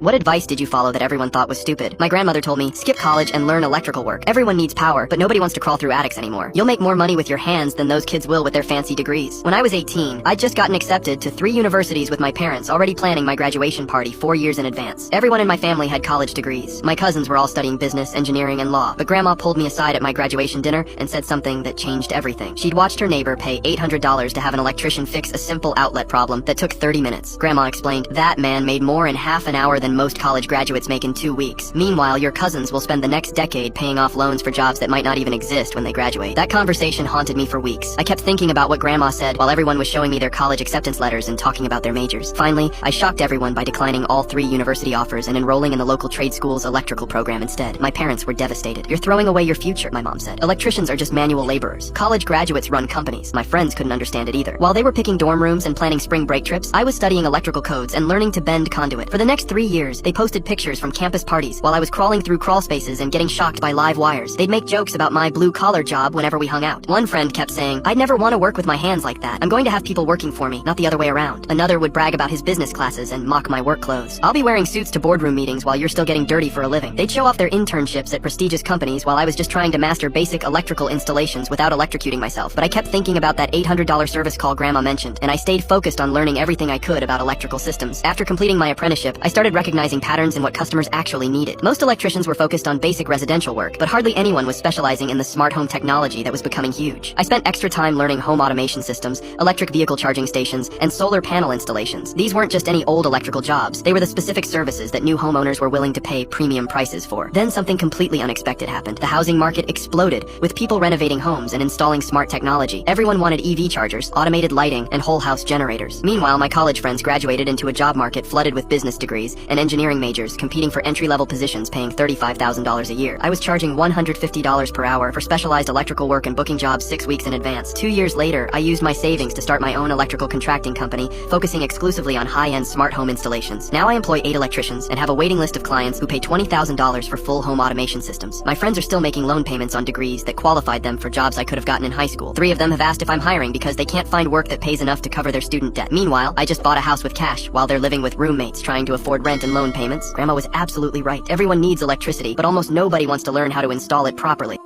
What advice did you follow that everyone thought was stupid? My grandmother told me, skip college and learn electrical work. Everyone needs power, but nobody wants to crawl through attics anymore. You'll make more money with your hands than those kids will with their fancy degrees. When I was 18, I'd just gotten accepted to 3 universities with my parents, already planning my graduation party 4 years in advance. Everyone in my family had college degrees. My cousins were all studying business, engineering, and law. But Grandma pulled me aside at my graduation dinner and said something that changed everything. She'd watched her neighbor pay $800 to have an electrician fix a simple outlet problem that took 30 minutes. Grandma explained, that man made more in half an hour than most college graduates make in 2 weeks. Meanwhile, your cousins will spend the next decade paying off loans for jobs that might not even exist when they graduate. That conversation haunted me for weeks. I kept thinking about what Grandma said while everyone was showing me their college acceptance letters and talking about their majors. Finally, I shocked everyone by declining all 3 university offers and enrolling in the local trade school's electrical program instead. My parents were devastated. You're throwing away your future, my mom said. Electricians are just manual laborers. College graduates run companies. My friends couldn't understand it either. While they were picking dorm rooms and planning spring break trips, I was studying electrical codes and learning to bend conduit. For the next 3 years, they posted pictures from campus parties while I was crawling through crawl spaces and getting shocked by live wires. They'd make jokes about my blue-collar job whenever we hung out. One friend kept saying, I'd never want to work with my hands like that. I'm going to have people working for me, not the other way around. Another would brag about his business classes and mock my work clothes. I'll be wearing suits to boardroom meetings while you're still getting dirty for a living. They'd show off their internships at prestigious companies while I was just trying to master basic electrical installations without electrocuting myself. But I kept thinking about that $800 service call Grandma mentioned, and I stayed focused on learning everything I could about electrical systems. After completing my apprenticeship, I started recognizing patterns in what customers actually needed. Most electricians were focused on basic residential work, but hardly anyone was specializing in the smart home technology that was becoming huge. I spent extra time learning home automation systems, electric vehicle charging stations, and solar panel installations. These weren't just any old electrical jobs. They were the specific services that new homeowners were willing to pay premium prices for. Then something completely unexpected happened. The housing market exploded, with people renovating homes and installing smart technology. Everyone wanted EV chargers, automated lighting, and whole house generators. Meanwhile, my college friends graduated into a job market flooded with business degrees and engineering majors competing for entry-level positions paying $35,000 a year. I was charging $150 per hour for specialized electrical work and booking jobs 6 weeks in advance. 2 years later, I used my savings to start my own electrical contracting company, focusing exclusively on high-end smart home installations. Now I employ 8 electricians and have a waiting list of clients who pay $20,000 for full home automation systems. My friends are still making loan payments on degrees that qualified them for jobs I could have gotten in high school. 3 of them have asked if I'm hiring because they can't find work that pays enough to cover their student debt. Meanwhile, I just bought a house with cash while they're living with roommates trying to afford rent and loan payments. Grandma was absolutely right. Everyone needs electricity, but almost nobody wants to learn how to install it properly.